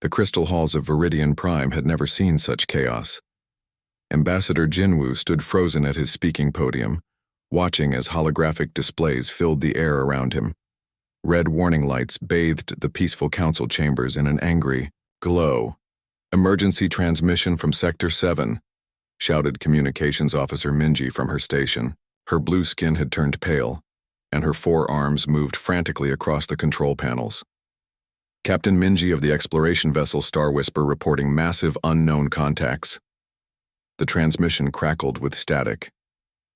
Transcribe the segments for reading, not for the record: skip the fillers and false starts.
The crystal halls of Viridian Prime had never seen such chaos. Ambassador Jinwoo stood frozen at his speaking podium, watching as holographic displays filled the air around him. Red warning lights bathed the peaceful council chambers in an angry glow. "Emergency transmission from Sector 7, shouted Communications Officer Minji from her station. Her blue skin had turned pale, and her forearms moved frantically across the control panels. Captain Minji of the exploration vessel Star Whisper reporting massive unknown contacts. The transmission crackled with static.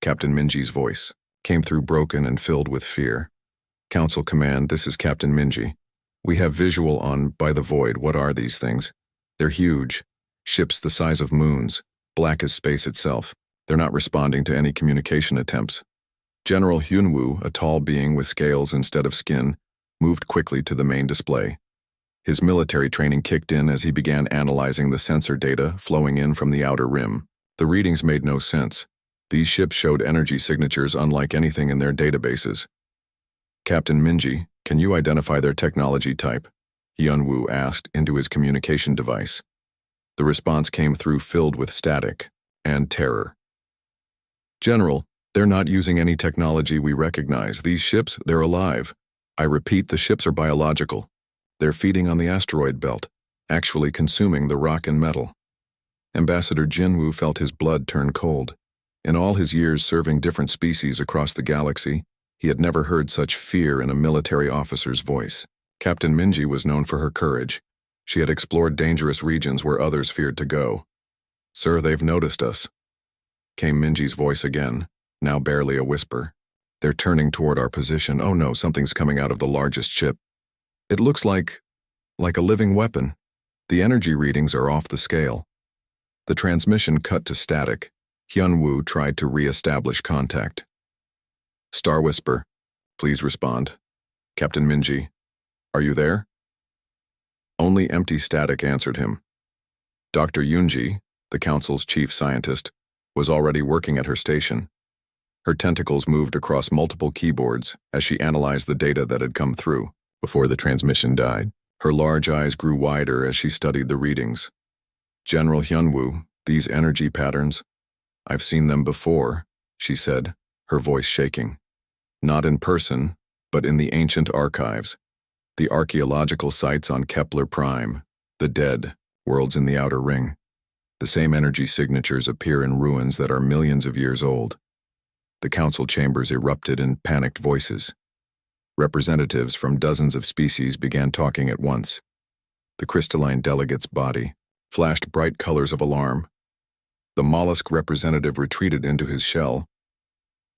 Captain Minji's voice came through broken and filled with fear. "Council Command, this is Captain Minji. We have visual on By the Void. What are these things? They're huge. Ships the size of moons, black as space itself. They're not responding to any communication attempts." General Hyunwoo, a tall being with scales instead of skin, moved quickly to the main display. His military training kicked in as he began analyzing the sensor data flowing in from the outer rim. The readings made no sense. These ships showed energy signatures unlike anything in their databases. "Captain Minji, can you identify their technology type?" Hyunwoo asked into his communication device. The response came through filled with static and terror. "General, they're not using any technology we recognize. These ships, they're alive. I repeat, the ships are biological. They're feeding on the asteroid belt, actually consuming the rock and metal." Ambassador Jinwoo felt his blood turn cold. In all his years serving different species across the galaxy, he had never heard such fear in a military officer's voice. Captain Minji was known for her courage. She had explored dangerous regions where others feared to go. "Sir, they've noticed us," came Minji's voice again, now barely a whisper. "They're turning toward our position. Oh no, something's coming out of the largest ship. It looks like a living weapon. The energy readings are off the scale." The transmission cut to static. Hyunwoo tried to re-establish contact. "Star Whisper, please respond. Captain Minji, are you there?" Only empty static answered him. Dr. Yunji, the council's chief scientist, was already working at her station. Her tentacles moved across multiple keyboards as she analyzed the data that had come through. Before the transmission died, her large eyes grew wider as she studied the readings. "General Hyunwoo, these energy patterns, I've seen them before," she said, her voice shaking. "Not in person, but in the ancient archives. The archaeological sites on Kepler Prime, the dead, worlds in the outer ring. The same energy signatures appear in ruins that are millions of years old." The council chambers erupted in panicked voices. Representatives from dozens of species began talking at once. The crystalline delegate's body flashed bright colors of alarm. The mollusk representative retreated into his shell.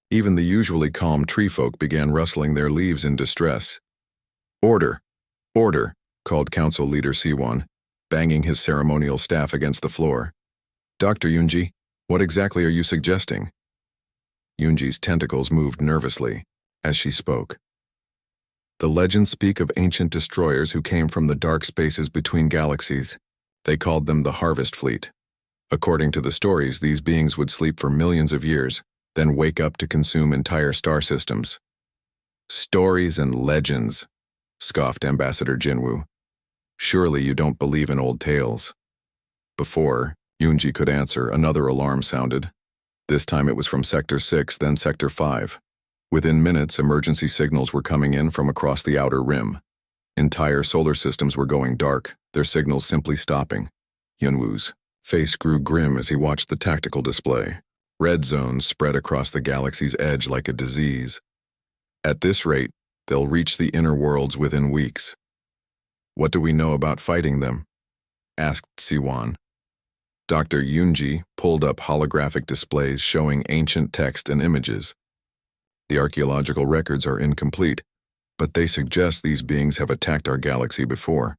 Even the usually calm tree folk began rustling their leaves in distress. "Order! Order!" called Council Leader Siwon, banging his ceremonial staff against the floor. "Dr. Yunji, what exactly are you suggesting?" Yunji's tentacles moved nervously as she spoke. "The legends speak of ancient destroyers who came from the dark spaces between galaxies. They called them the Harvest Fleet. According to the stories, these beings would sleep for millions of years, then wake up to consume entire star systems." "Stories and legends," scoffed Ambassador Jinwoo. "Surely you don't believe in old tales." Before Yunji could answer, another alarm sounded. This time it was from Sector 6, then Sector 5. Within minutes, emergency signals were coming in from across the outer rim. Entire solar systems were going dark, their signals simply stopping. Hyunwoo's face grew grim as he watched the tactical display. Red zones spread across the galaxy's edge like a disease. At this rate, they'll reach the inner worlds within weeks. "What do we know about fighting them?" asked Siwon. Dr. Yunji pulled up holographic displays showing ancient text and images. "The archaeological records are incomplete, but they suggest these beings have attacked our galaxy before.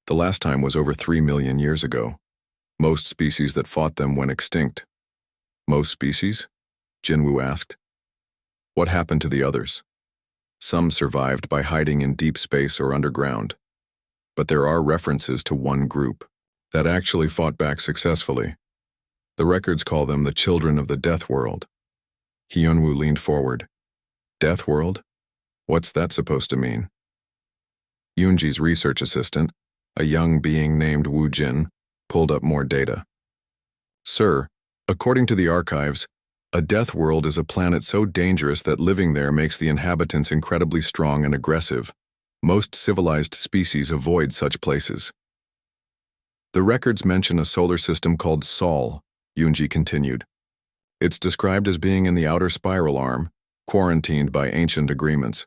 The last time was over 3 million years ago. Most species that fought them went extinct." "Most species?" Jinwoo asked. "What happened to the others?" "Some survived by hiding in deep space or underground. But there are references to one group that actually fought back successfully. The records call them the Children of the Deathworld." Hyunwoo leaned forward. "Deathworld? What's that supposed to mean?" Yunji's research assistant, A young being named Wu Jin pulled up more data. Sir, according to the archives, a deathworld is a planet so dangerous that living there makes the inhabitants incredibly strong and aggressive. Most civilized species avoid such places. The records mention a solar system called Sol, Yunji continued. It's described as being in the outer spiral arm, quarantined by ancient agreements.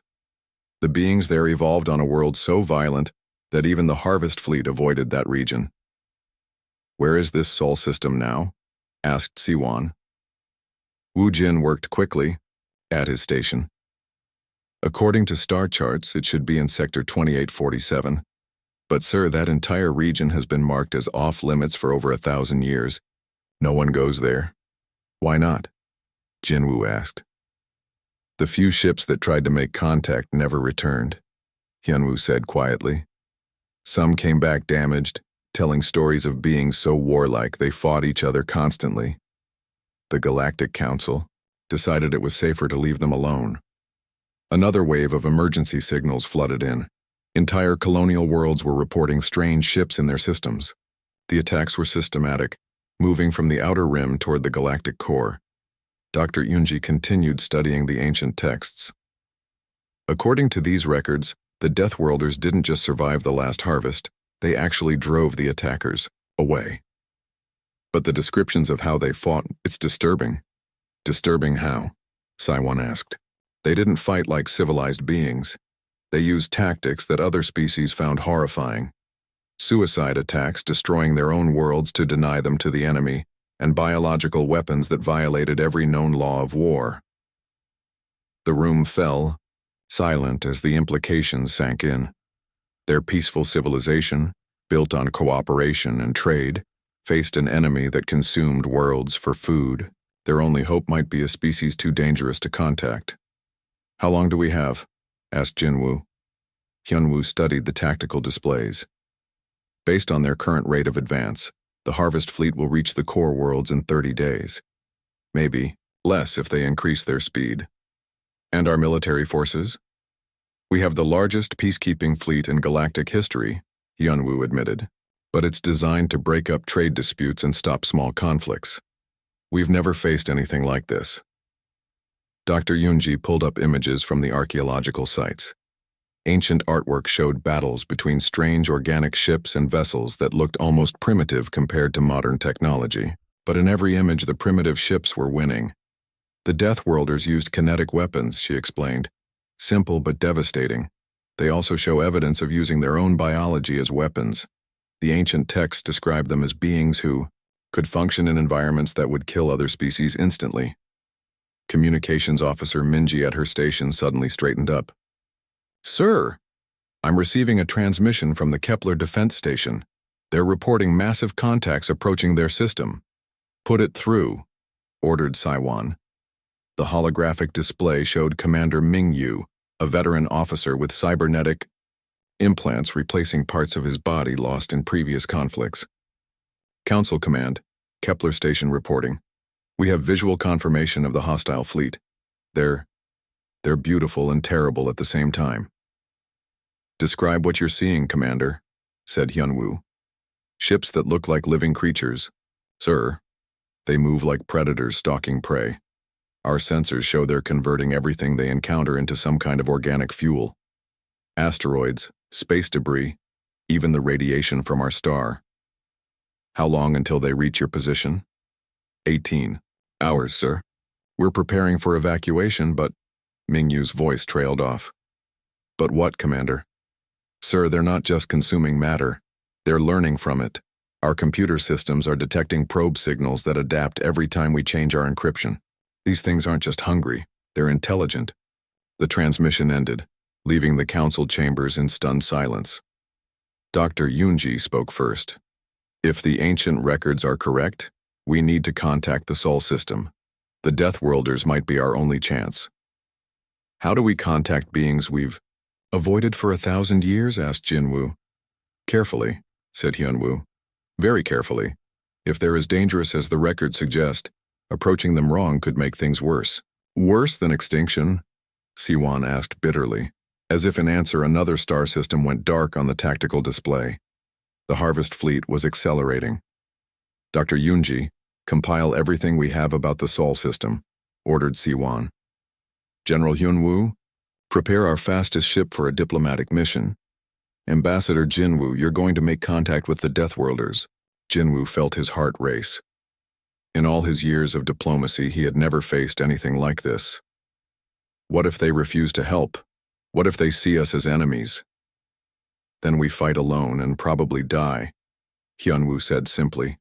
The beings there evolved on a world so violent that even the harvest fleet avoided that region. Where is this Sol system now? Asked Siwan. Wu Jin worked quickly at his station. According to star charts, it should be in Sector 2847. But sir, that entire region has been marked as off-limits for over 1,000 years. No one goes there. Why not? Jinwoo asked. The few ships that tried to make contact never returned, Hyunwoo said quietly. Some came back damaged, telling stories of beings so warlike they fought each other constantly. The Galactic Council decided it was safer to leave them alone. Another wave of emergency signals flooded in. Entire colonial worlds were reporting strange ships in their systems. The attacks were systematic, moving from the outer rim toward the galactic core. Dr. Yunji continued studying the ancient texts. According to these records, the Deathworlders didn't just survive the last harvest, they actually drove the attackers away. But the descriptions of how they fought, it's disturbing. Disturbing how? Siwan asked. They didn't fight like civilized beings. They used tactics that other species found horrifying. Suicide attacks destroying their own worlds to deny them to the enemy, and biological weapons that violated every known law of war. The room fell, silent as the implications sank in. Their peaceful civilization, built on cooperation and trade, faced an enemy that consumed worlds for food. Their only hope might be a species too dangerous to contact. How long do we have? Asked Jinwoo. Hyunwoo studied the tactical displays. Based on their current rate of advance, the harvest fleet will reach the core worlds in 30 days. Maybe less if they increase their speed. And our military forces? We have the largest peacekeeping fleet in galactic history, Hyunwoo admitted, but it's designed to break up trade disputes and stop small conflicts. We've never faced anything like this. Dr. Yunji pulled up images from the archaeological sites. Ancient artwork showed battles between strange organic ships and vessels that looked almost primitive compared to modern technology. But in every image, the primitive ships were winning. The Deathworlders used kinetic weapons, she explained. Simple but devastating. They also show evidence of using their own biology as weapons. The ancient texts describe them as beings who could function in environments that would kill other species instantly. Communications officer Minji at her station suddenly straightened up. Sir, I'm receiving a transmission from the Kepler Defense Station. They're reporting massive contacts approaching their system. Put it through, ordered Siwan. The holographic display showed Commander Mingyu, a veteran officer with cybernetic implants replacing parts of his body lost in previous conflicts. Council Command, Kepler Station reporting. We have visual confirmation of the hostile fleet. They're beautiful and terrible at the same time. Describe what you're seeing, Commander, said Hyunwoo. Ships that look like living creatures. Sir, they move like predators stalking prey. Our sensors show they're converting everything they encounter into some kind of organic fuel. Asteroids, space debris, even the radiation from our star. How long until they reach your position? 18 hours, sir. We're preparing for evacuation, but Mingyu's voice trailed off. But what, Commander? Sir, they're not just consuming matter. They're learning from it. Our computer systems are detecting probe signals that adapt every time we change our encryption. These things aren't just hungry, they're intelligent. The transmission ended, leaving the council chambers in stunned silence. Dr. Yunji spoke first. If the ancient records are correct, we need to contact the Sol system. The Deathworlders might be our only chance. How do we contact beings we've avoided for 1,000 years? Asked Jinwoo. Carefully, said Hyunwoo. Very carefully. If they're as dangerous as the records suggest, approaching them wrong could make things worse. Worse than extinction? Siwan asked bitterly. As if in answer, another star system went dark on the tactical display. The Harvest Fleet was accelerating. Dr. Yunji, compile everything we have about the Sol system, ordered Siwan. General Hyunwoo, prepare our fastest ship for a diplomatic mission. Ambassador Jinwoo, you're going to make contact with the Deathworlders. Jinwoo felt his heart race. In all his years of diplomacy, he had never faced anything like this. What if they refuse to help? What if they see us as enemies? Then we fight alone and probably die, Hyunwoo said simply.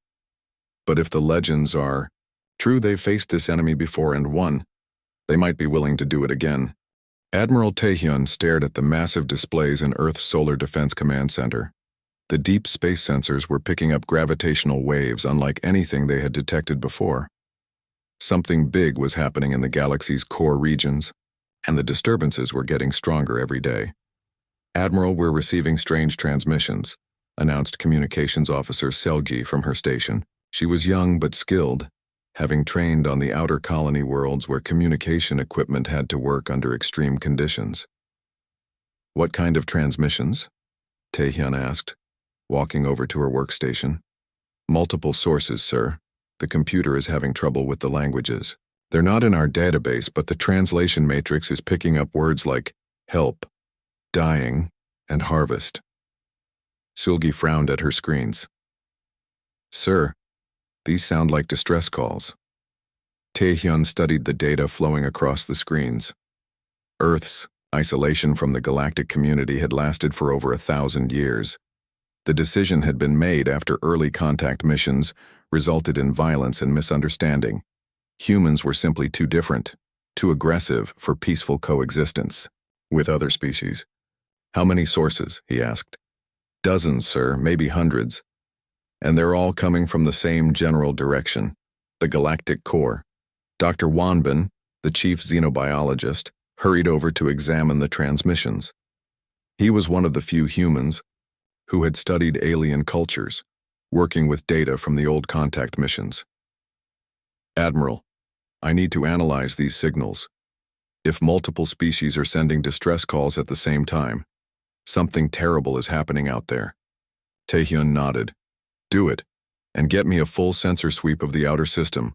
But if the legends are true, they've faced this enemy before and won, they might be willing to do it again. Admiral Taehyun stared at the massive displays in Earth's Solar Defense Command Center. The deep space sensors were picking up gravitational waves unlike anything they had detected before. Something big was happening in the galaxy's core regions, and the disturbances were getting stronger every day. Admiral, we're receiving strange transmissions, announced Communications Officer Selgi from her station. She was young but skilled, having trained on the outer colony worlds where communication equipment had to work under extreme conditions. What kind of transmissions? Taehyun asked, walking over to her workstation. Multiple sources, sir. The computer is having trouble with the languages. They're not in our database, but the translation matrix is picking up words like help, dying, and harvest. Sulgi frowned at her screens. Sir, these sound like distress calls. Taehyun studied the data flowing across the screens. Earth's isolation from the galactic community had lasted for over 1,000 years. The decision had been made after early contact missions resulted in violence and misunderstanding. Humans were simply too different, too aggressive for peaceful coexistence with other species. How many sources? He asked. Dozens, sir, maybe hundreds. And they're all coming from the same general direction, the galactic core. Dr. Wanbin, the chief xenobiologist, hurried over to examine the transmissions. He was one of the few humans who had studied alien cultures, working with data from the old contact missions. Admiral, I need to analyze these signals. If multiple species are sending distress calls at the same time, something terrible is happening out there. Taehyun nodded. Do it, and get me a full sensor sweep of the outer system.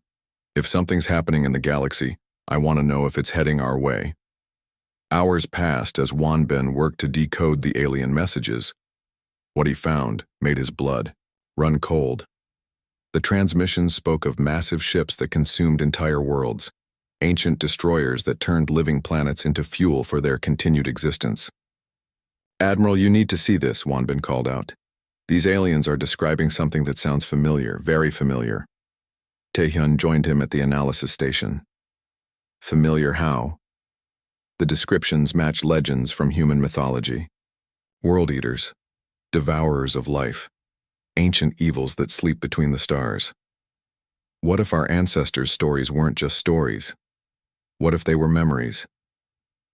If something's happening in the galaxy, I want to know if it's heading our way. Hours passed as Wanbin worked to decode the alien messages. What he found made his blood run cold. The transmissions spoke of massive ships that consumed entire worlds, ancient destroyers that turned living planets into fuel for their continued existence. Admiral, you need to see this, Wanbin called out. These aliens are describing something that sounds familiar, very familiar. Taehyun joined him at the analysis station. Familiar how? The descriptions match legends from human mythology. World eaters, devourers of life, ancient evils that sleep between the stars. What if our ancestors' stories weren't just stories? What if they were memories?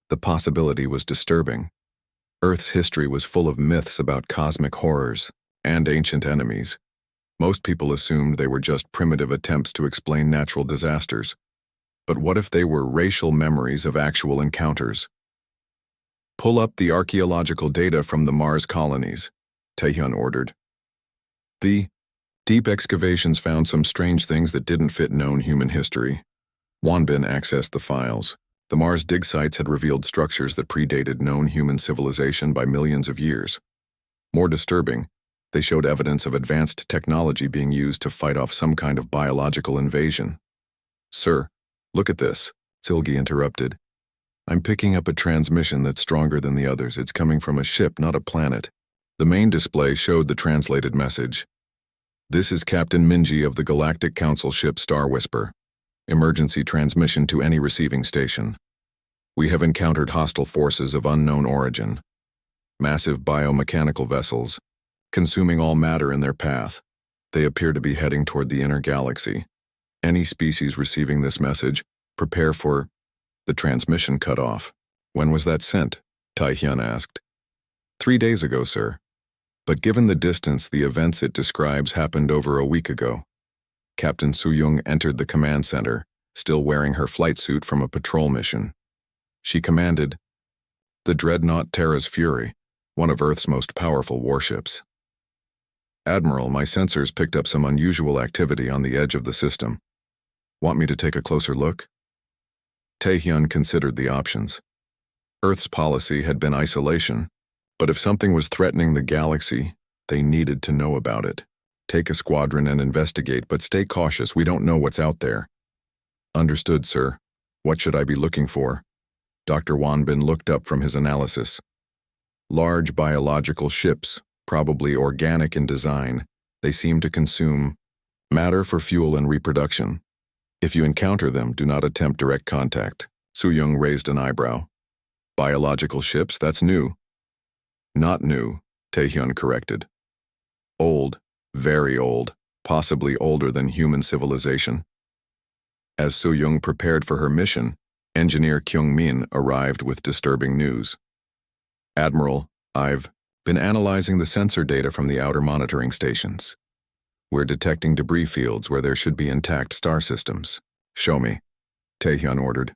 The possibility was disturbing. Earth's history was full of myths about cosmic horrors and ancient enemies. Most people assumed they were just primitive attempts to explain natural disasters. But what if they were racial memories of actual encounters? Pull up the archaeological data from the Mars colonies, Taehyun ordered. The deep excavations found some strange things that didn't fit known human history. Wanbin accessed the files. The Mars dig sites had revealed structures that predated known human civilization by millions of years. More disturbing, they showed evidence of advanced technology being used to fight off some kind of biological invasion. Sir, look at this, Silgi interrupted. I'm picking up a transmission that's stronger than the others. It's coming from a ship, not a planet. The main display showed the translated message. This is Captain Minji of the Galactic Council ship Star Whisper. Emergency transmission to any receiving station. We have encountered hostile forces of unknown origin. Massive biomechanical vessels, consuming all matter in their path. They appear to be heading toward the inner galaxy. Any species receiving this message, prepare for the transmission cut off. When was that sent? Taehyun asked. 3 days ago, sir. But given the distance, the events it describes happened over a week ago. Captain Soo-young entered the command center, still wearing her flight suit from a patrol mission. She commanded the dreadnought Terra's Fury, one of Earth's most powerful warships. Admiral, my sensors picked up some unusual activity on the edge of the system. Want me to take a closer look? Taehyun considered the options. Earth's policy had been isolation, but if something was threatening the galaxy, they needed to know about it. Take a squadron and investigate, but stay cautious, we don't know what's out there. Understood, sir. What should I be looking for? Dr. Wanbin looked up from his analysis. Large biological ships, probably organic in design. They seem to consume matter for fuel and reproduction. If you encounter them, do not attempt direct contact. Soo-young raised an eyebrow. Biological ships, that's new. Not new, Taehyun corrected. Old, very old, possibly older than human civilization. As Soo-young prepared for her mission, engineer Kyung-min arrived with disturbing news. Admiral, I've been analyzing the sensor data from the outer monitoring stations. We're detecting debris fields where there should be intact star systems. Show me, Taehyun ordered.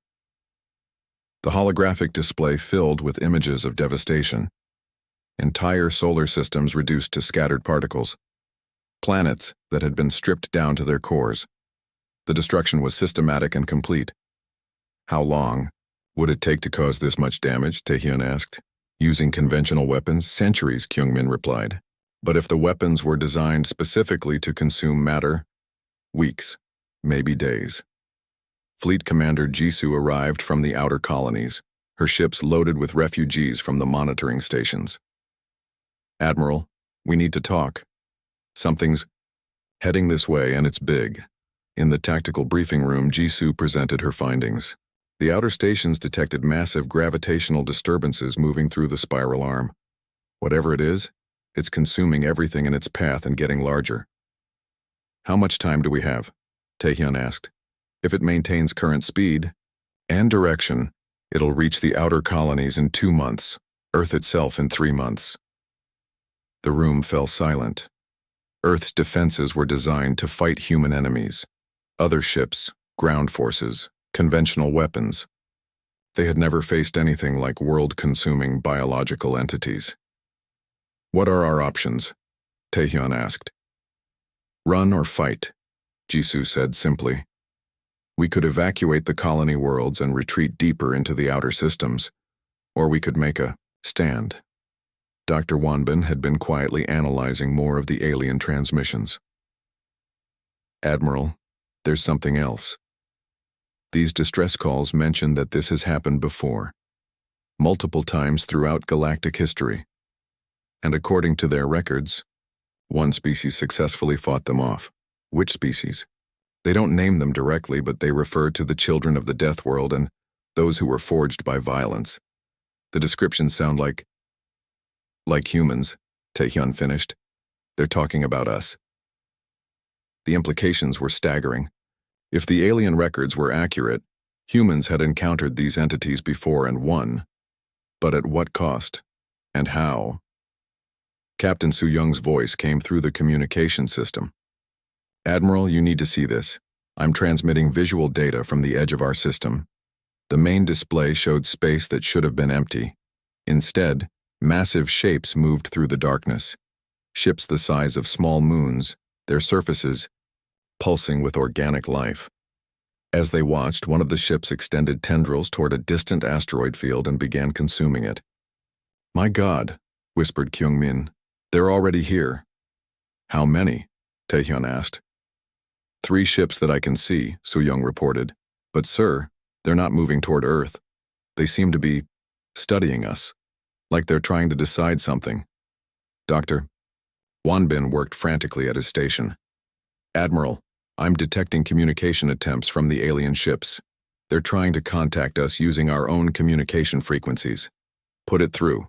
The holographic display filled with images of devastation. Entire solar systems reduced to scattered particles. Planets that had been stripped down to their cores. The destruction was systematic and complete. How long would it take to cause this much damage? Taehyun asked. Using conventional weapons, centuries, Kyung-min replied. But if the weapons were designed specifically to consume matter, weeks, maybe days. Fleet Commander Jisoo arrived from the outer colonies, her ships loaded with refugees from the monitoring stations. Admiral, we need to talk. Something's heading this way and it's big. In the tactical briefing room, Jisoo presented her findings. The outer stations detected massive gravitational disturbances moving through the spiral arm. Whatever it is, it's consuming everything in its path and getting larger. How much time do we have? Taehyun asked. If it maintains current speed and direction, it'll reach the outer colonies in 2 months, Earth itself in 3 months. The room fell silent. Earth's defenses were designed to fight human enemies. Other ships, ground forces, conventional weapons. They had never faced anything like world-consuming biological entities. What are our options? Taehyun asked. Run or fight, Jisoo said simply. We could evacuate the colony worlds and retreat deeper into the outer systems, or we could make a stand. Dr. Wanbin had been quietly analyzing more of the alien transmissions. Admiral, there's something else. These distress calls mention that this has happened before, multiple times throughout galactic history. And according to their records, one species successfully fought them off. Which species? They don't name them directly, but they refer to the children of the Deathworld and those who were forged by violence. The descriptions sound like humans, Taehyun finished. They're talking about us. The implications were staggering. If the alien records were accurate, humans had encountered these entities before and won. But at what cost? And how? Captain Soo-young's voice came through the communication system. Admiral, you need to see this. I'm transmitting visual data from the edge of our system. The main display showed space that should have been empty. Instead, massive shapes moved through the darkness. Ships the size of small moons, their surfaces pulsing with organic life. As they watched, one of the ships extended tendrils toward a distant asteroid field and began consuming it. My God, whispered Kyung-min. They're already here. How many? Taehyun asked. 3 ships that I can see, Soo-young reported. But sir, they're not moving toward Earth. They seem to be studying us, like they're trying to decide something. Doctor, Wanbin worked frantically at his station. Admiral, I'm detecting communication attempts from the alien ships. They're trying to contact us using our own communication frequencies. Put it through.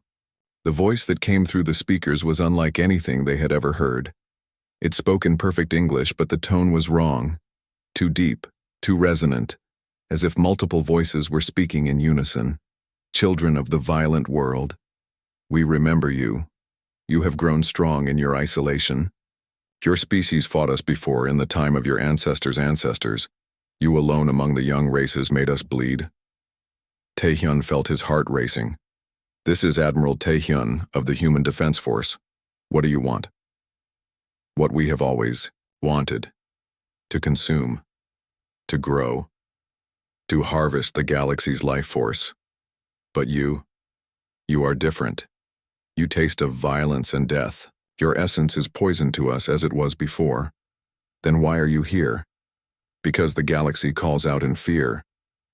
The voice that came through the speakers was unlike anything they had ever heard. It spoke in perfect English, but the tone was wrong. Too deep, too resonant, as if multiple voices were speaking in unison. Children of the violent world, we remember you. You have grown strong in your isolation. Your species fought us before in the time of your ancestors' ancestors. You alone among the young races made us bleed. Taehyun felt his heart racing. This is Admiral Taehyun of the Human Defense Force. What do you want? What we have always wanted. To consume. To grow. To harvest the galaxy's life force. But you are different. You taste of violence and death. Your essence is poison to us as it was before. Then why are you here? Because the galaxy calls out in fear.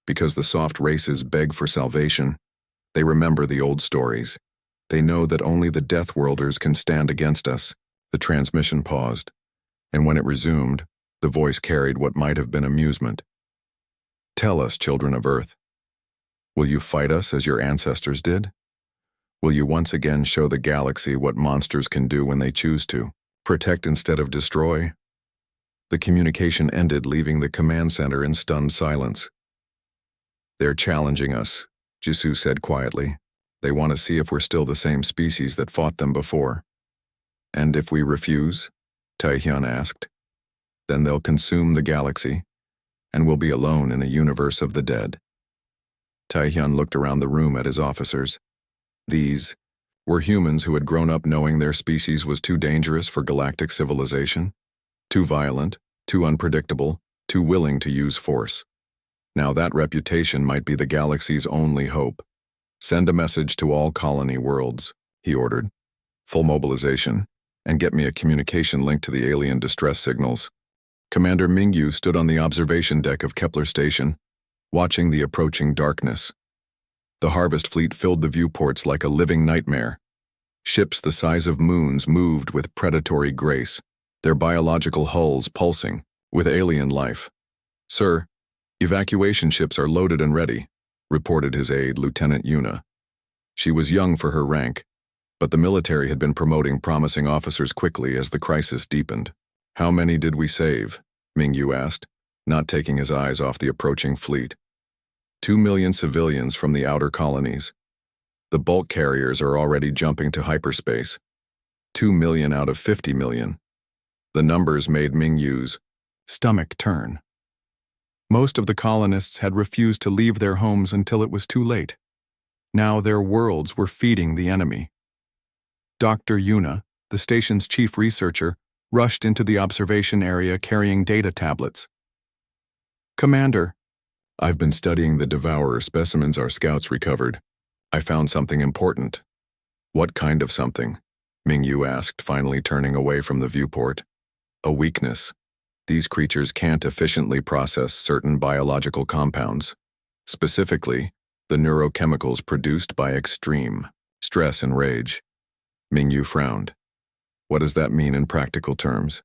Because the soft races beg for salvation. They remember the old stories. They know that only the deathworlders can stand against us. The transmission paused, and when it resumed, the voice carried what might have been amusement. Tell us, children of Earth. Will you fight us as your ancestors did? Will you once again show the galaxy what monsters can do when they choose to? Protect instead of destroy? The communication ended, leaving the command center in stunned silence. They're challenging us, Jisoo said quietly. They want to see if we're still the same species that fought them before. And if we refuse? Taehyun asked. Then they'll consume the galaxy, and we'll be alone in a universe of the dead. Taehyun looked around the room at his officers. These were humans who had grown up knowing their species was too dangerous for galactic civilization, too violent, too unpredictable, too willing to use force. Now that reputation might be the galaxy's only hope. Send a message to all colony worlds, he ordered. Full mobilization, and get me a communication link to the alien distress signals. Commander Mingyu stood on the observation deck of Kepler Station, watching the approaching darkness. The harvest fleet filled the viewports like a living nightmare. Ships the size of moons moved with predatory grace, their biological hulls pulsing with alien life. Sir, evacuation ships are loaded and ready, reported his aide, Lieutenant Yuna. She was young for her rank, but the military had been promoting promising officers quickly as the crisis deepened. How many did we save? Mingyu asked, not taking his eyes off the approaching fleet. 2 million civilians from the outer colonies. The bulk carriers are already jumping to hyperspace. 2 million out of 50 million. The numbers made Mingyu's stomach turn. Most of the colonists had refused to leave their homes until it was too late. Now their worlds were feeding the enemy. Dr. Yuna, the station's chief researcher, rushed into the observation area carrying data tablets. Commander, I've been studying the devourer specimens our scouts recovered. I found something important. What kind of something? Mingyu asked, finally turning away from the viewport. A weakness. These creatures can't efficiently process certain biological compounds, specifically the neurochemicals produced by extreme stress and rage. Mingyu frowned. What does that mean in practical terms?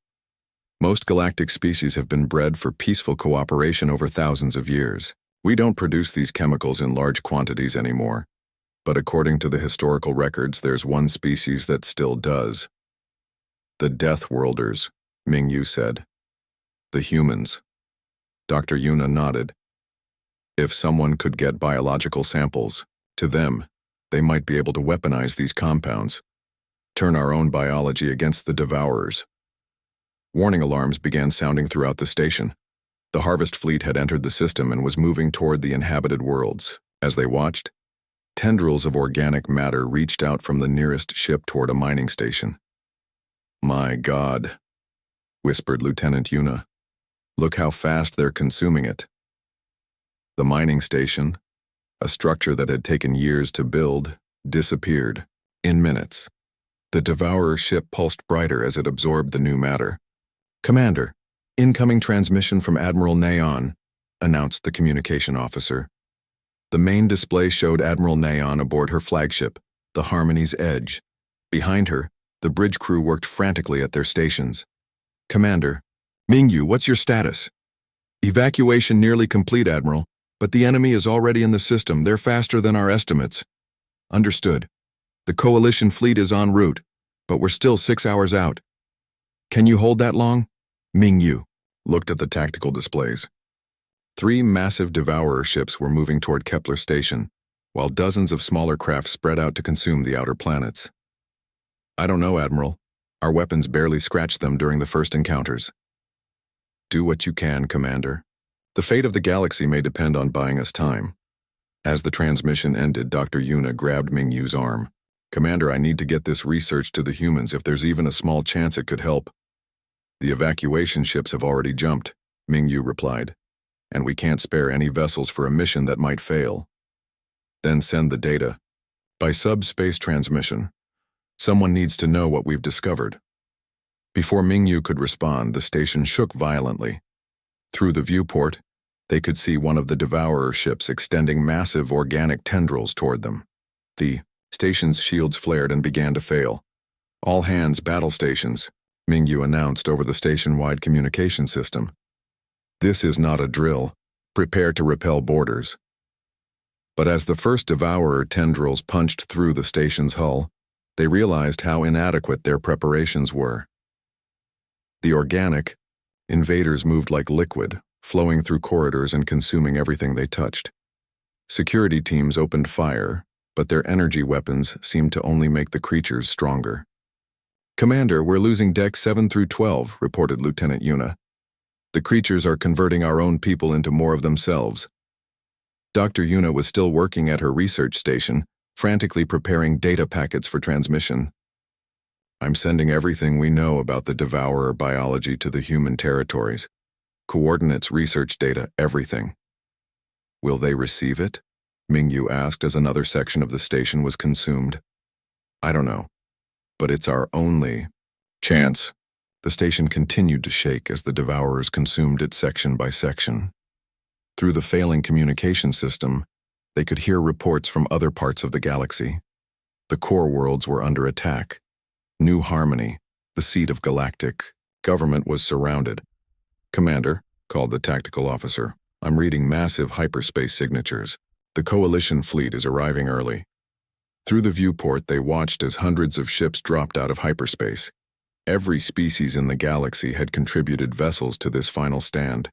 Most galactic species have been bred for peaceful cooperation over thousands of years. We don't produce these chemicals in large quantities anymore, but according to the historical records, there's one species that still does. The deathworlders, Mingyu said. The humans. Dr. Yuna nodded. If someone could get biological samples, to them, they might be able to weaponize these compounds, turn our own biology against the devourers. Warning alarms began sounding throughout the station. The harvest fleet had entered the system and was moving toward the inhabited worlds. As they watched, tendrils of organic matter reached out from the nearest ship toward a mining station. My God, whispered Lieutenant Yuna. Look how fast they're consuming it. The mining station, a structure that had taken years to build, disappeared in minutes. The devourer ship pulsed brighter as it absorbed the new matter. Commander, incoming transmission from Admiral Naon, announced the communication officer. The main display showed Admiral Naon aboard her flagship, the Harmony's Edge. Behind her, the bridge crew worked frantically at their stations. Commander, Mingyu, what's your status? Evacuation nearly complete, Admiral, but the enemy is already in the system. They're faster than our estimates. Understood. The coalition fleet is en route, but we're still 6 hours out. Can you hold that long? Mingyu looked at the tactical displays. 3 massive devourer ships were moving toward Kepler Station, while dozens of smaller craft spread out to consume the outer planets. I don't know, Admiral. Our weapons barely scratched them during the first encounters. Do what you can, Commander. The fate of the galaxy may depend on buying us time. As the transmission ended, Dr. Yuna grabbed Mingyu's arm. Commander, I need to get this research to the humans if there's even a small chance it could help. The evacuation ships have already jumped, Mingyu replied, and we can't spare any vessels for a mission that might fail. Then send the data. By subspace transmission. Someone needs to know what we've discovered. Before Mingyu could respond, the station shook violently. Through the viewport, they could see one of the Devourer ships extending massive organic tendrils toward them. The station's shields flared and began to fail. All hands battle stations, Mingyu announced over the station-wide communication system. This is not a drill. Prepare to repel boarders. But as the first Devourer tendrils punched through the station's hull, they realized how inadequate their preparations were. The organic invaders moved like liquid, flowing through corridors and consuming everything they touched. Security teams opened fire, but their energy weapons seemed to only make the creatures stronger. "Commander, we're losing decks 7 through 12, reported Lieutenant Yuna. "The creatures are converting our own people into more of themselves." Dr. Yuna was still working at her research station, frantically preparing data packets for transmission. "I'm sending everything we know about the Devourer biology to the human territories. Coordinates, research data, everything." "Will they receive it?" Mingyu asked as another section of the station was consumed. "I don't know, but it's our only chance." The station continued to shake as the Devourers consumed it section by section. Through the failing communication system, they could hear reports from other parts of the galaxy. The core worlds were under attack. New Harmony, the seat of galactic government, was surrounded. "Commander," called the tactical officer, "I'm reading massive hyperspace signatures. The Coalition fleet is arriving early." Through the viewport, they watched as hundreds of ships dropped out of hyperspace. Every species in the galaxy had contributed vessels to this final stand.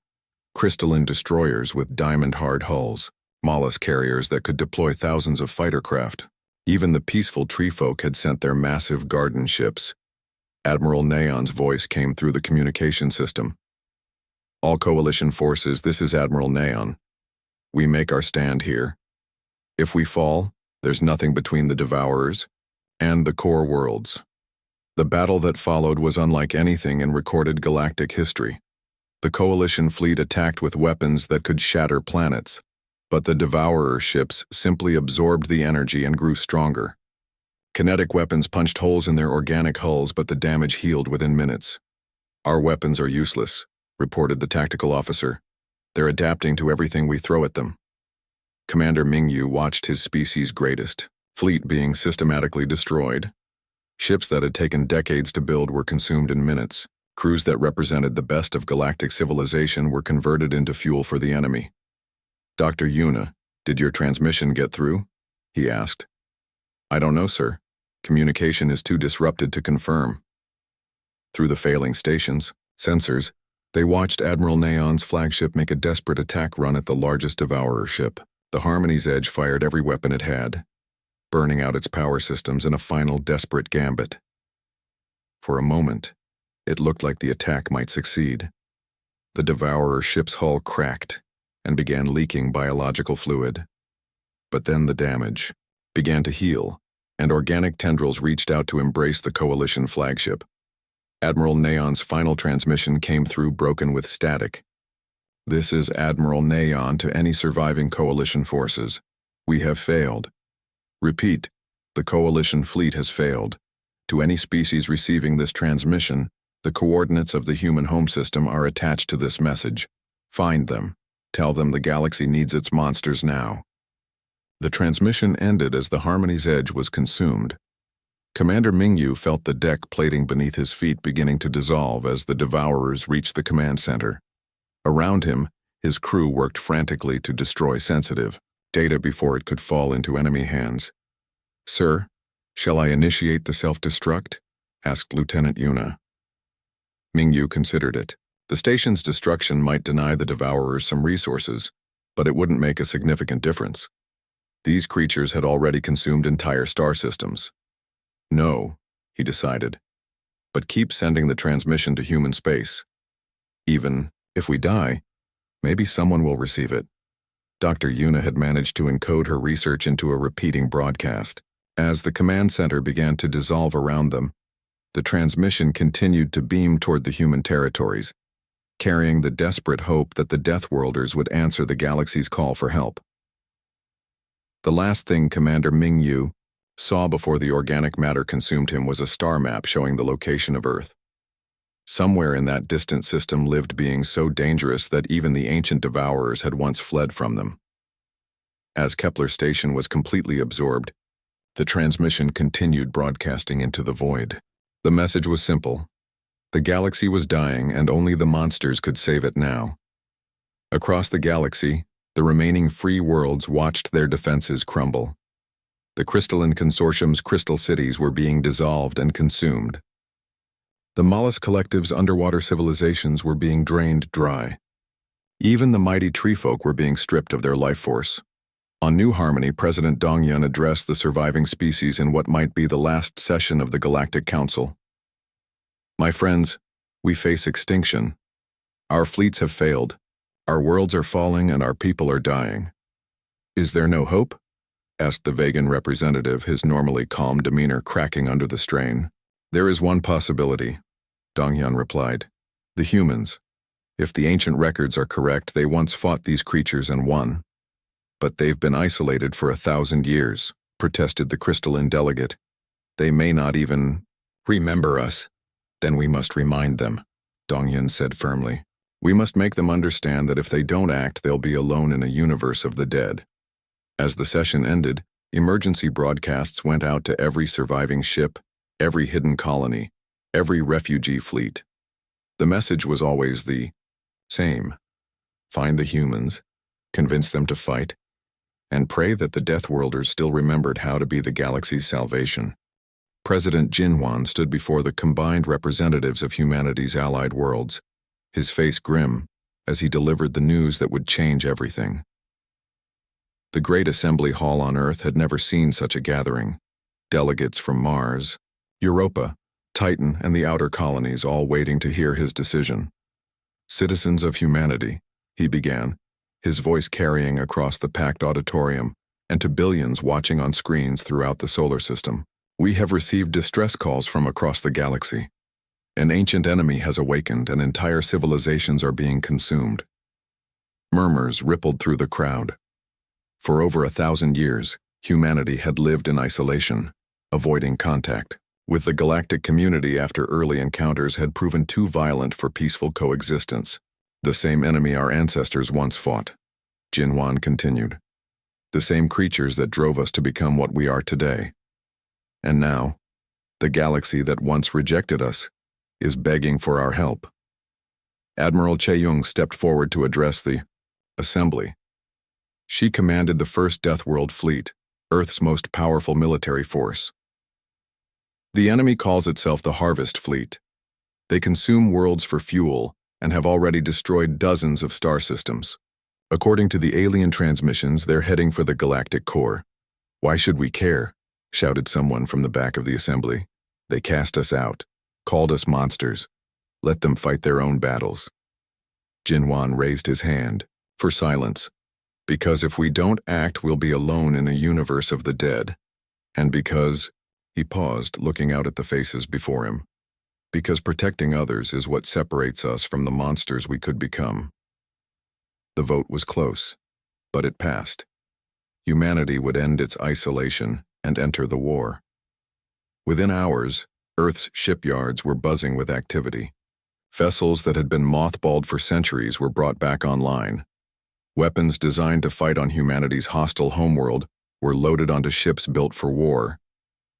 Crystalline destroyers with diamond-hard hulls, mollusk carriers that could deploy thousands of fighter craft. Even the peaceful tree folk had sent their massive garden ships. Admiral Neon's voice came through the communication system. "All Coalition forces, this is Admiral Neon. We make our stand here. If we fall, there's nothing between the Devourers and the core worlds." The battle that followed was unlike anything in recorded galactic history. The Coalition fleet attacked with weapons that could shatter planets, but the Devourer ships simply absorbed the energy and grew stronger. Kinetic weapons punched holes in their organic hulls, but the damage healed within minutes. "Our weapons are useless," reported the tactical officer. "They're adapting to everything we throw at them." Commander Mingyu watched his species' greatest fleet being systematically destroyed. Ships that had taken decades to build were consumed in minutes. Crews that represented the best of galactic civilization were converted into fuel for the enemy. "Dr. Yuna, did your transmission get through?" he asked. "I don't know, sir. Communication is too disrupted to confirm." Through the failing stations, sensors, they watched Admiral Neon's flagship make a desperate attack run at the largest Devourer ship. The Harmony's Edge fired every weapon it had, burning out its power systems in a final desperate gambit. For a moment, it looked like the attack might succeed. The Devourer ship's hull cracked and began leaking biological fluid. But then the damage began to heal, and organic tendrils reached out to embrace the Coalition flagship. Admiral Neon's final transmission came through broken with static. "This is Admiral Neon to any surviving Coalition forces. We have failed. Repeat, the Coalition fleet has failed. To any species receiving this transmission, the coordinates of the human home system are attached to this message. Find them. Tell them the galaxy needs its monsters now." The transmission ended as the Harmony's Edge was consumed. Commander Mingyu felt the deck plating beneath his feet beginning to dissolve as the Devourers reached the command center. Around him, his crew worked frantically to destroy sensitive data before it could fall into enemy hands. "Sir, shall I initiate the self-destruct?" asked Lieutenant Yuna. Mingyu considered it. The station's destruction might deny the Devourers some resources, but it wouldn't make a significant difference. These creatures had already consumed entire star systems. "No," he decided, "but keep sending the transmission to human space. Even if we die, maybe someone will receive it." Dr. Yuna had managed to encode her research into a repeating broadcast. As the command center began to dissolve around them, The transmission continued to beam toward the human territories, carrying the desperate hope that the Deathworlders would answer the galaxy's call for help. The last thing Commander Ming-Yu saw before the organic matter consumed him was a star map showing the location of Earth. Somewhere in that distant system lived beings so dangerous that even the ancient devourers had once fled from them. As Kepler Station was completely absorbed, the transmission continued broadcasting into the void. The message was simple. The galaxy was dying, and only the monsters could save it now. Across the galaxy, the remaining free worlds watched their defenses crumble. The Crystalline Consortium's crystal cities were being dissolved and consumed. The Mollusk Collective's underwater civilizations were being drained dry. Even the mighty tree folk were being stripped of their life force. On New Harmony, President Dongyun addressed the surviving species in what might be the last session of the Galactic Council. My friends, we face extinction. Our fleets have failed. Our worlds are falling and our people are dying. Is there no hope? Asked the Vegan representative, his normally calm demeanor cracking under the strain. There is one possibility, Dongyun replied. The humans. If the ancient records are correct, they once fought these creatures and won. But they've been isolated for 1,000 years, protested the crystalline delegate. They may not even remember us. Then we must remind them, Dongyun said firmly. We must make them understand that if they don't act, they'll be alone in a universe of the dead. As the session ended, emergency broadcasts went out to every surviving ship, every hidden colony, every refugee fleet. The message was always the same. Find the humans, convince them to fight, and pray that the Deathworlders still remembered how to be the galaxy's salvation. President Jinwan stood before the combined representatives of humanity's allied worlds, his face grim, as he delivered the news that would change everything. The great assembly hall on Earth had never seen such a gathering. Delegates from Mars, Europa, Titan, and the outer colonies all waiting to hear his decision. Citizens of humanity, he began, his voice carrying across the packed auditorium and to billions watching on screens throughout the solar system. We have received distress calls from across the galaxy. An ancient enemy has awakened and entire civilizations are being consumed. Murmurs rippled through the crowd. For over 1,000 years, humanity had lived in isolation, avoiding contact with the galactic community after early encounters had proven too violent for peaceful coexistence. The same enemy our ancestors once fought, Jinwan continued. The same creatures that drove us to become what we are today. And now, the galaxy that once rejected us is begging for our help. Admiral Che-Yung stepped forward to address the assembly. She commanded the first Deathworld fleet, Earth's most powerful military force. The enemy calls itself the Harvest Fleet. They consume worlds for fuel and have already destroyed dozens of star systems. According to the alien transmissions, they're heading for the galactic core. Why should we care? Shouted someone from the back of the assembly. They cast us out, called us monsters. Let them fight their own battles. Jinwan raised his hand for silence. Because if we don't act, we'll be alone in a universe of the dead. And because, he paused, looking out at the faces before him. Because protecting others is what separates us from the monsters we could become. The vote was close, but it passed. Humanity would end its isolation and enter the war. Within hours, Earth's shipyards were buzzing with activity. Vessels that had been mothballed for centuries were brought back online. Weapons designed to fight on humanity's hostile homeworld were loaded onto ships built for war.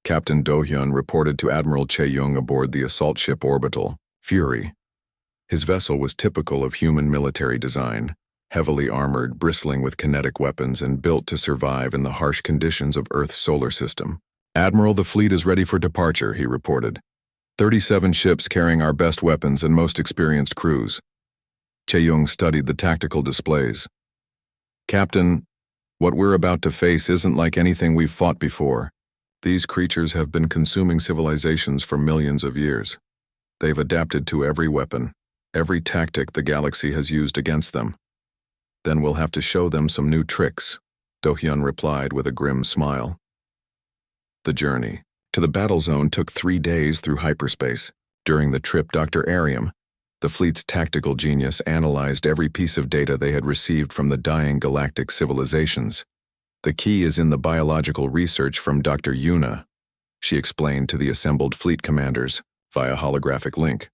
Captain Do-hyun reported to Admiral Che-Yung aboard the assault ship Orbital, Fury. His vessel was typical of human military design, heavily armored, bristling with kinetic weapons, and built to survive in the harsh conditions of Earth's solar system. Admiral, the fleet is ready for departure, he reported. 37 ships carrying our best weapons and most experienced crews. Che-Yung studied the tactical displays. Captain, what we're about to face isn't like anything we've fought before. These creatures have been consuming civilizations for millions of years. They've adapted to every weapon, every tactic the galaxy has used against them. Then we'll have to show them some new tricks, Do-hyun replied with a grim smile. The journey, to the battle zone took 3 days through hyperspace. During the trip, Dr. Ariam, the fleet's tactical genius, analyzed every piece of data they had received from the dying galactic civilizations. The key is in the biological research from Dr. Yuna, she explained to the assembled fleet commanders via holographic link.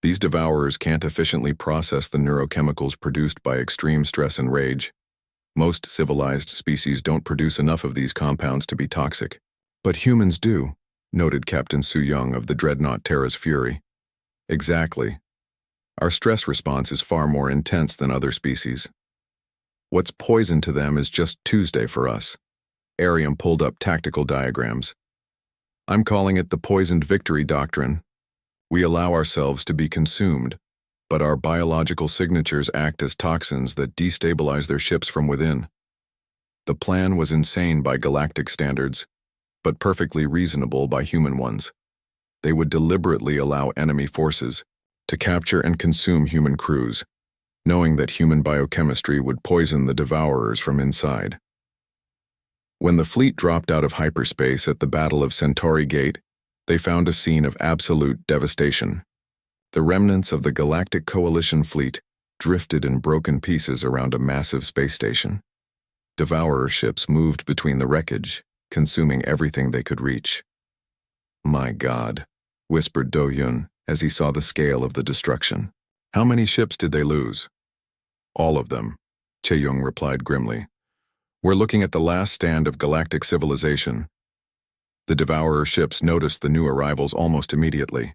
These devourers can't efficiently process the neurochemicals produced by extreme stress and rage. Most civilized species don't produce enough of these compounds to be toxic. But humans do, noted Captain Su Young of the dreadnought Terra's Fury. Exactly. Our stress response is far more intense than other species. What's poison to them is just Tuesday for us. Ariam pulled up tactical diagrams. I'm calling it the poisoned victory doctrine. We allow ourselves to be consumed, but our biological signatures act as toxins that destabilize their ships from within. The plan was insane by galactic standards, but perfectly reasonable by human ones. They would deliberately allow enemy forces to capture and consume human crews, knowing that human biochemistry would poison the devourers from inside. When the fleet dropped out of hyperspace at the Battle of Centauri Gate, they found a scene of absolute devastation. The remnants of the Galactic Coalition fleet drifted in broken pieces around a massive space station. Devourer ships moved between the wreckage, consuming everything they could reach. My God, whispered Do-Yun as he saw the scale of the destruction. How many ships did they lose? All of them, Che-Yung replied grimly. We're looking at the last stand of galactic civilization. The Devourer ships noticed the new arrivals almost immediately.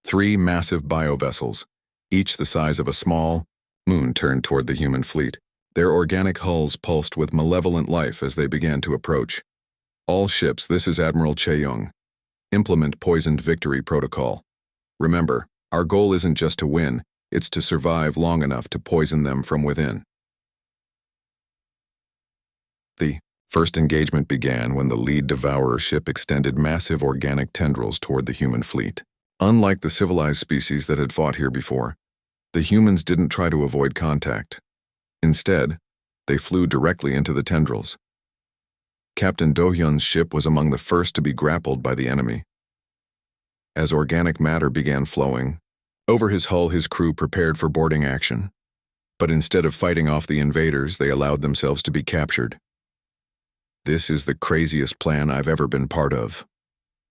3 massive biovessels, each the size of a small moon, turned toward the human fleet. Their organic hulls pulsed with malevolent life as they began to approach. All ships, this is Admiral Che-Yung. Implement poisoned victory protocol. Remember, our goal isn't just to win, it's to survive long enough to poison them from within. The first engagement began when the lead Devourer ship extended massive organic tendrils toward the human fleet. Unlike the civilized species that had fought here before, the humans didn't try to avoid contact. Instead, they flew directly into the tendrils. Captain Do-Hyun's ship was among the first to be grappled by the enemy. As organic matter began flowing over his hull, his crew prepared for boarding action. But instead of fighting off the invaders, they allowed themselves to be captured. This is the craziest plan I've ever been part of,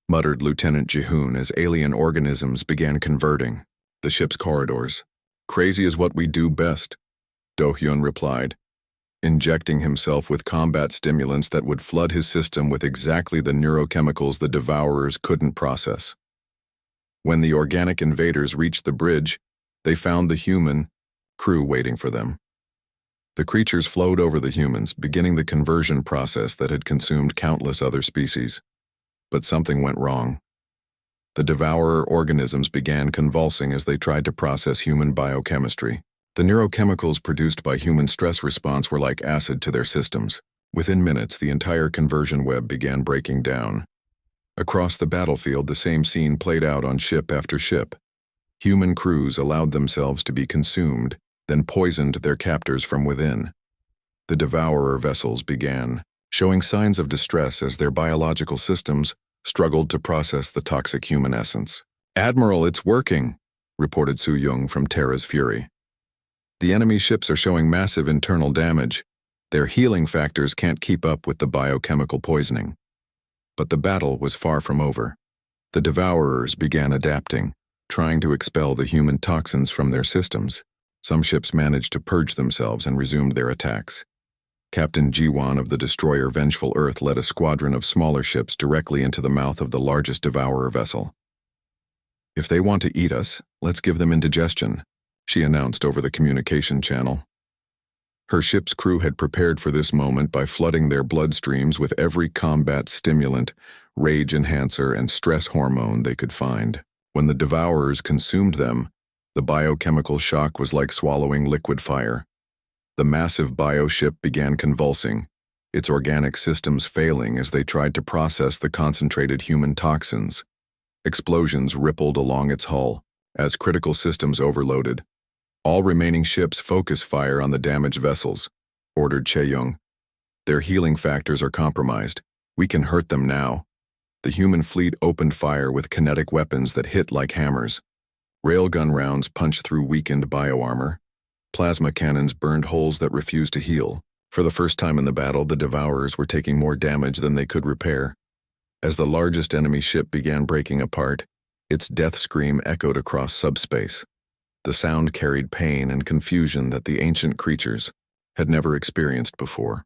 muttered Lieutenant Jihoon as alien organisms began converting the ship's corridors. Crazy is what we do best, Do-Hyun replied, injecting himself with combat stimulants that would flood his system with exactly the neurochemicals the Devourers couldn't process. When the organic invaders reached the bridge, they found the human crew waiting for them. The creatures flowed over the humans, beginning the conversion process that had consumed countless other species. But something went wrong. The Devourer organisms began convulsing as they tried to process human biochemistry. The neurochemicals produced by human stress response were like acid to their systems. Within minutes, the entire conversion web began breaking down. Across the battlefield, the same scene played out on ship after ship. Human crews allowed themselves to be consumed, then poisoned their captors from within. The Devourer vessels began showing signs of distress as their biological systems struggled to process the toxic human essence. Admiral, it's working, reported Su Young from Terra's Fury. The enemy ships are showing massive internal damage. Their healing factors can't keep up with the biochemical poisoning. But the battle was far from over. The Devourers began adapting, trying to expel the human toxins from their systems. Some ships managed to purge themselves and resumed their attacks. Captain Jiwan of the destroyer Vengeful Earth led a squadron of smaller ships directly into the mouth of the largest Devourer vessel. If they want to eat us, let's give them indigestion, she announced over the communication channel. Her ship's crew had prepared for this moment by flooding their bloodstreams with every combat stimulant, rage enhancer, and stress hormone they could find. When the Devourers consumed them, the biochemical shock was like swallowing liquid fire. The massive bioship began convulsing, its organic systems failing as they tried to process the concentrated human toxins. Explosions rippled along its hull as critical systems overloaded. All remaining ships focus fire on the damaged vessels, ordered Che-Yung. Their healing factors are compromised. We can hurt them now. The human fleet opened fire with kinetic weapons that hit like hammers. Railgun rounds punched through weakened bioarmor. Plasma cannons burned holes that refused to heal. For the first time in the battle, the Devourers were taking more damage than they could repair. As the largest enemy ship began breaking apart, its death scream echoed across subspace. The sound carried pain and confusion that the ancient creatures had never experienced before.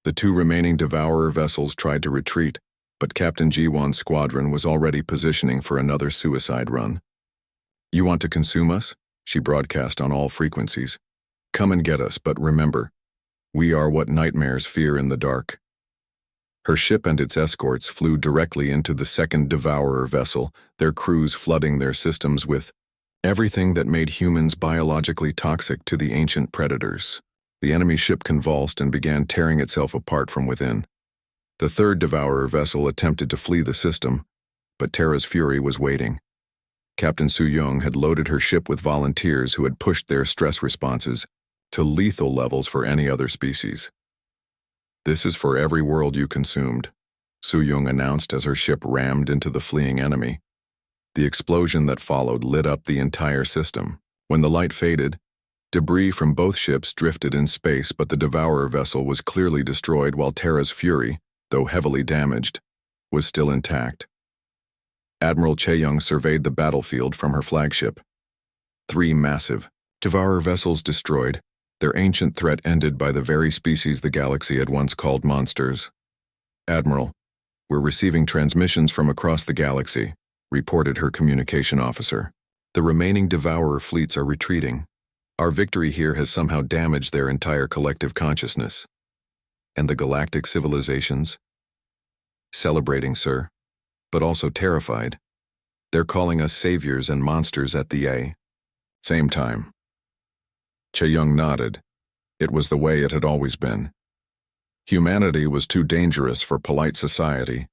The two remaining Devourer vessels tried to retreat, but Captain G1's squadron was already positioning for another suicide run. "You want to consume us?" she broadcast on all frequencies. "Come and get us, but remember, we are what nightmares fear in the dark." Her ship and its escorts flew directly into the second Devourer vessel, their crews flooding their systems with everything that made humans biologically toxic to the ancient predators. The enemy ship convulsed and began tearing itself apart from within. The third Devourer vessel attempted to flee the system, but Terra's fury was waiting. Captain Su-young had loaded her ship with volunteers who had pushed their stress responses to lethal levels for any other species. "This is for every world you consumed," Su-young announced as her ship rammed into the fleeing enemy. The explosion that followed lit up the entire system. When the light faded, debris from both ships drifted in space, but the Devourer vessel was clearly destroyed while Terra's fury, though heavily damaged, was still intact. Admiral Chae-young surveyed the battlefield from her flagship. 3 massive Devourer vessels destroyed, their ancient threat ended by the very species the galaxy had once called monsters. "Admiral, we're receiving transmissions from across the galaxy," reported her communication officer. "The remaining Devourer fleets are retreating. Our victory here has somehow damaged their entire collective consciousness." "And the galactic civilizations?" "Celebrating, sir, but also terrified. They're calling us saviors and monsters at the same time." Chae-young nodded. It was the way it had always been. Humanity was too dangerous for polite society,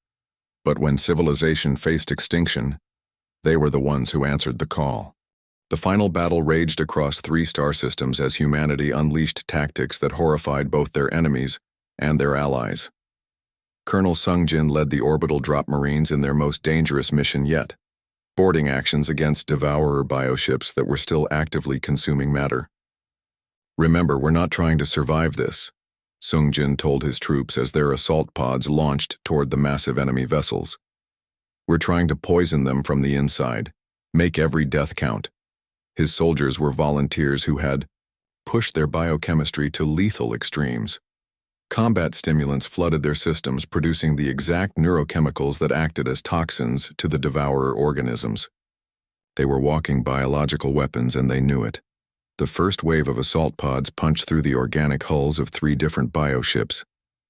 but when civilization faced extinction, they were the ones who answered the call. The final battle raged across 3 star systems as humanity unleashed tactics that horrified both their enemies and their allies. Colonel Sung-jin led the orbital drop marines in their most dangerous mission yet, boarding actions against Devourer bioships that were still actively consuming matter. "Remember, we're not trying to survive this," Sung-jin told his troops as their assault pods launched toward the massive enemy vessels. "We're trying to poison them from the inside, make every death count." His soldiers were volunteers who had pushed their biochemistry to lethal extremes. Combat stimulants flooded their systems, producing the exact neurochemicals that acted as toxins to the Devourer organisms. They were walking biological weapons, and they knew it. The first wave of assault pods punched through the organic hulls of 3 different bioships.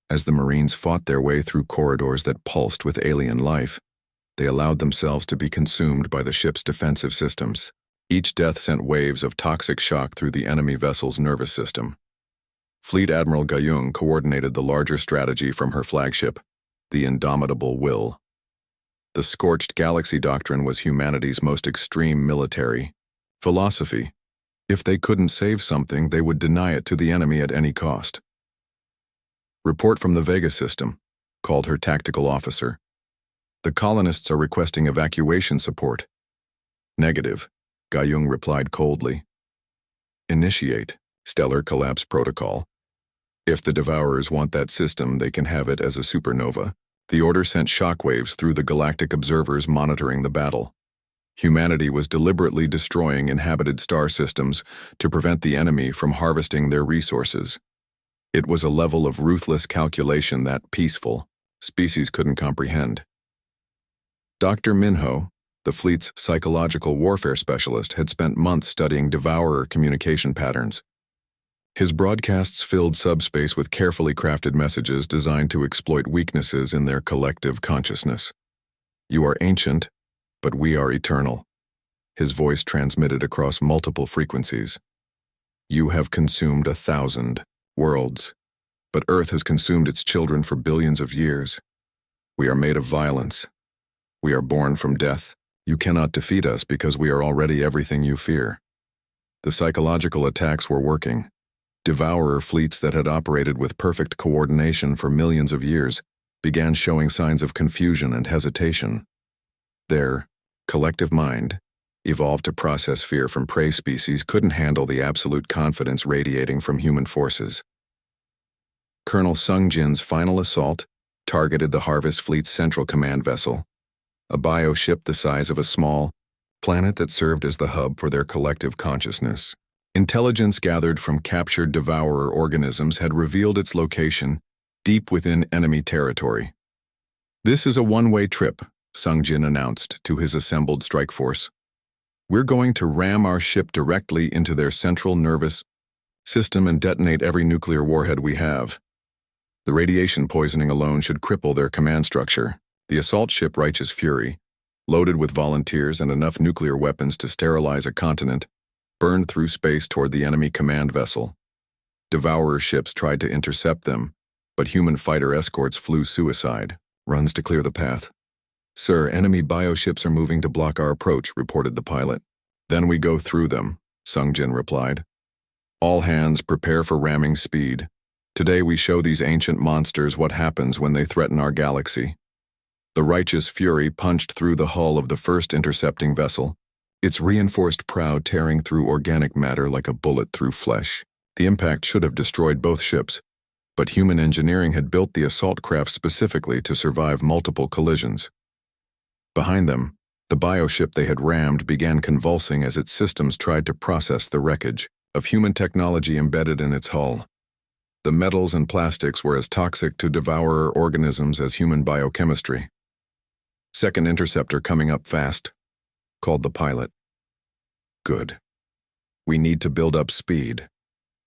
As the Marines fought their way through corridors that pulsed with alien life, they allowed themselves to be consumed by the ship's defensive systems. Each death sent waves of toxic shock through the enemy vessel's nervous system. Fleet Admiral Ga-young coordinated the larger strategy from her flagship, the Indomitable Will. The Scorched Galaxy Doctrine was humanity's most extreme military philosophy. If they couldn't save something, they would deny it to the enemy at any cost. "Report from the Vega system," called her tactical officer. "The colonists are requesting evacuation support." "Negative," Ga-young replied coldly. "Initiate stellar collapse protocol. If the Devourers want that system, they can have it as a supernova." The order sent shockwaves through the galactic observers monitoring the battle. Humanity was deliberately destroying inhabited star systems to prevent the enemy from harvesting their resources. It was a level of ruthless calculation that peaceful species couldn't comprehend. Dr. Minho, the fleet's psychological warfare specialist, had spent months studying Devourer communication patterns. His broadcasts filled subspace with carefully crafted messages designed to exploit weaknesses in their collective consciousness. "You are ancient, but we are eternal." His voice transmitted across multiple frequencies. "You have consumed 1,000 worlds, but Earth has consumed its children for billions of years. We are made of violence. We are born from death. You cannot defeat us because we are already everything you fear." The psychological attacks were working. Devourer fleets that had operated with perfect coordination for millions of years began showing signs of confusion and hesitation. Their collective mind, evolved to process fear from prey species, couldn't handle the absolute confidence radiating from human forces. Colonel Sung Jin's final assault targeted the Harvest Fleet's central command vessel, a bioship the size of a small planet that served as the hub for their collective consciousness. Intelligence gathered from captured devourer organisms had revealed its location deep within enemy territory. "This is a one-way trip," Sung Jin announced to his assembled strike force. "We're going to ram our ship directly into their central nervous system and detonate every nuclear warhead we have. The radiation poisoning alone should cripple their command structure." The assault ship Righteous Fury, loaded with volunteers and enough nuclear weapons to sterilize a continent, burned through space toward the enemy command vessel. Devourer ships tried to intercept them, but human fighter escorts flew suicide runs to clear the path. "Sir, enemy bioships are moving to block our approach," reported the pilot. "Then we go through them," Sung Jin replied. "All hands prepare for ramming speed. Today we show these ancient monsters what happens when they threaten our galaxy." The Righteous Fury punched through the hull of the first intercepting vessel, its reinforced prow tearing through organic matter like a bullet through flesh. The impact should have destroyed both ships, but human engineering had built the assault craft specifically to survive multiple collisions. Behind them, the bioship they had rammed began convulsing as its systems tried to process the wreckage of human technology embedded in its hull. The metals and plastics were as toxic to devourer organisms as human biochemistry. "Second interceptor coming up fast," called the pilot. "Good. We need to build up speed,"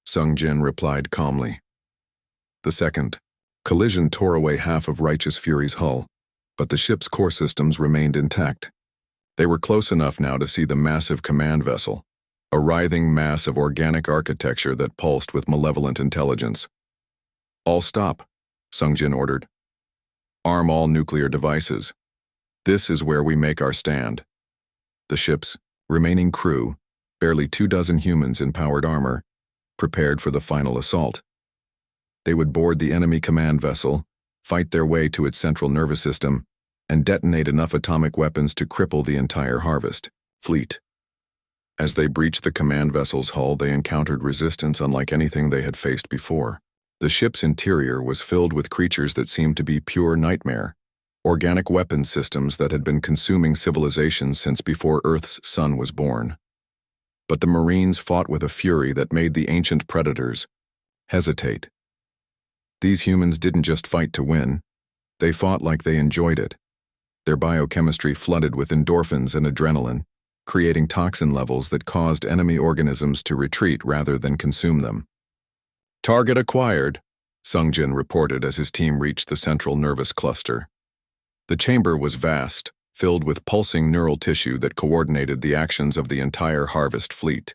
Sung Jin replied calmly. The second collision tore away half of Righteous Fury's hull, but the ship's core systems remained intact. They were close enough now to see the massive command vessel, a writhing mass of organic architecture that pulsed with malevolent intelligence. "All stop," Sung Jin ordered. "Arm all nuclear devices. This is where we make our stand." The ship's remaining crew, barely 24 humans in powered armor, prepared for the final assault. They would board the enemy command vessel, fight their way to its central nervous system, and detonate enough atomic weapons to cripple the entire Harvest Fleet. As they breached the command vessel's hull, they encountered resistance unlike anything they had faced before. The ship's interior was filled with creatures that seemed to be pure nightmare, organic weapons systems that had been consuming civilizations since before Earth's sun was born. But the Marines fought with a fury that made the ancient predators hesitate. These humans didn't just fight to win, they fought like they enjoyed it. Their biochemistry flooded with endorphins and adrenaline, creating toxin levels that caused enemy organisms to retreat rather than consume them. "Target acquired," Sung Jin reported as his team reached the central nervous cluster. The chamber was vast, filled with pulsing neural tissue that coordinated the actions of the entire Harvest Fleet.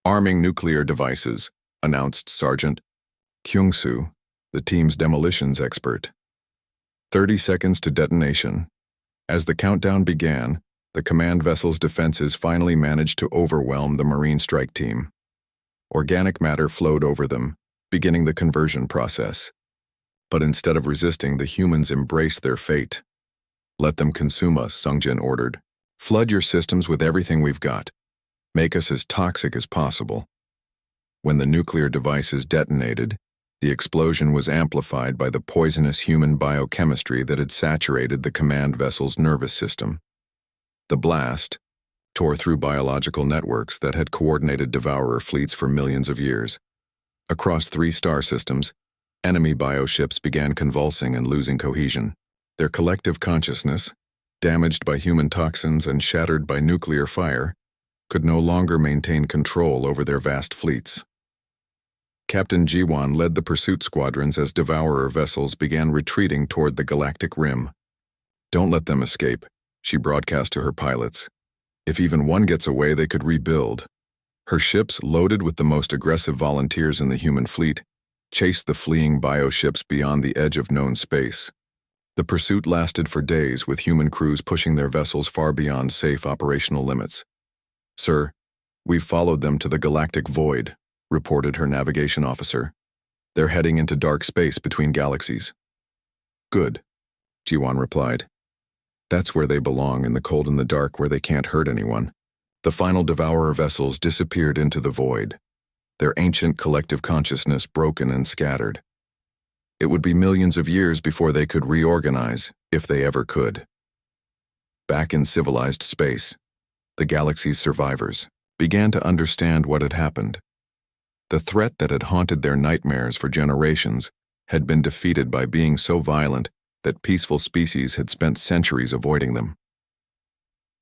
"Arming nuclear devices," announced Sergeant Kyung-soo, the team's demolitions expert. 30 seconds to detonation. As the countdown began, the command vessel's defenses finally managed to overwhelm the Marine strike team. Organic matter flowed over them, beginning the conversion process. But instead of resisting, the humans embraced their fate. "Let them consume us," Sung Jin ordered. "Flood your systems with everything we've got. Make us as toxic as possible." When the nuclear devices detonated, the explosion was amplified by the poisonous human biochemistry that had saturated the command vessel's nervous system. The blast tore through biological networks that had coordinated devourer fleets for millions of years. Across 3 star systems, enemy bioships began convulsing and losing cohesion. Their collective consciousness, damaged by human toxins and shattered by nuclear fire, could no longer maintain control over their vast fleets. Captain Jiwan led the pursuit squadrons as devourer vessels began retreating toward the galactic rim. "Don't let them escape," she broadcast to her pilots. "If even one gets away, they could rebuild." Her ships, loaded with the most aggressive volunteers in the human fleet, chased the fleeing bioships beyond the edge of known space. The pursuit lasted for days, with human crews pushing their vessels far beyond safe operational limits. "Sir, we've followed them to the galactic void," reported her navigation officer. "They're heading into dark space between galaxies." Good, Jiwan replied. That's where they belong, in the cold and the dark, where they can't hurt anyone. The final Devourer vessels disappeared into the void, their ancient collective consciousness broken and scattered. It would be millions of years before they could reorganize, if they ever could. Back in civilized space, the galaxy's survivors began to understand what had happened. The threat that had haunted their nightmares for generations had been defeated by being so violent that peaceful species had spent centuries avoiding them.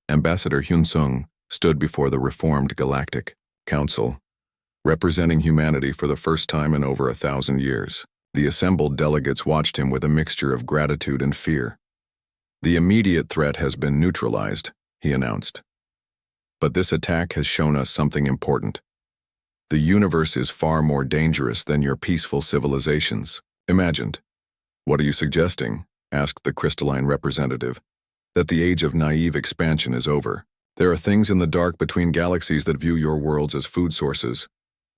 Ambassador Hyun-sung stood before the reformed Galactic Council, representing humanity for the first time in over 1,000 years. The assembled delegates watched him with a mixture of gratitude and fear. The immediate threat has been neutralized, he announced. But this attack has shown us something important. The universe is far more dangerous than your peaceful civilizations imagined. What are you suggesting? Asked the crystalline representative. That the age of naive expansion is over. There are things in the dark between galaxies that view your worlds as food sources,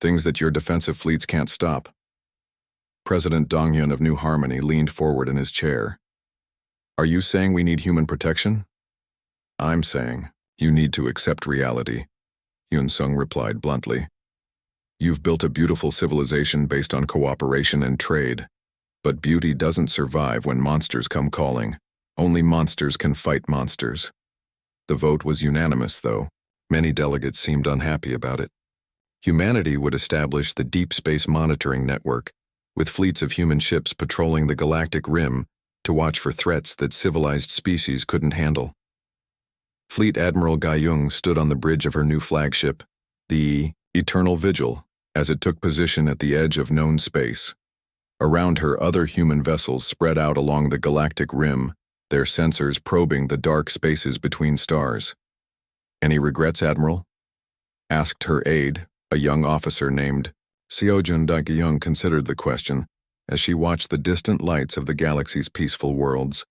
things that your defensive fleets can't stop. President Donghyun of New Harmony leaned forward in his chair. Are you saying we need human protection? I'm saying you need to accept reality, Hyun-sung replied bluntly. You've built a beautiful civilization based on cooperation and trade, but beauty doesn't survive when monsters come calling. Only monsters can fight monsters. The vote was unanimous, though. Many delegates seemed unhappy about it. Humanity would establish the Deep Space Monitoring Network, with fleets of human ships patrolling the galactic rim to watch for threats that civilized species couldn't handle. Fleet Admiral Gayung stood on the bridge of her new flagship, the Eternal Vigil, as it took position at the edge of known space. Around her, other human vessels spread out along the galactic rim, their sensors probing the dark spaces between stars. Any regrets, Admiral? Asked her aide, a young officer named Seojun Daegyung considered the question as she watched the distant lights of the galaxy's peaceful worlds.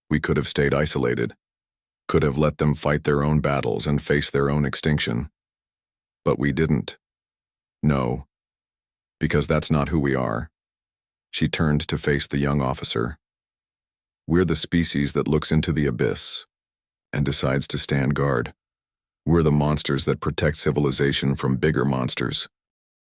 We could have stayed isolated, could have let them fight their own battles and face their own extinction. But we didn't. No, because that's not who we are. She turned to face the young officer. We're the species that looks into the abyss and decides to stand guard. We're the monsters that protect civilization from bigger monsters.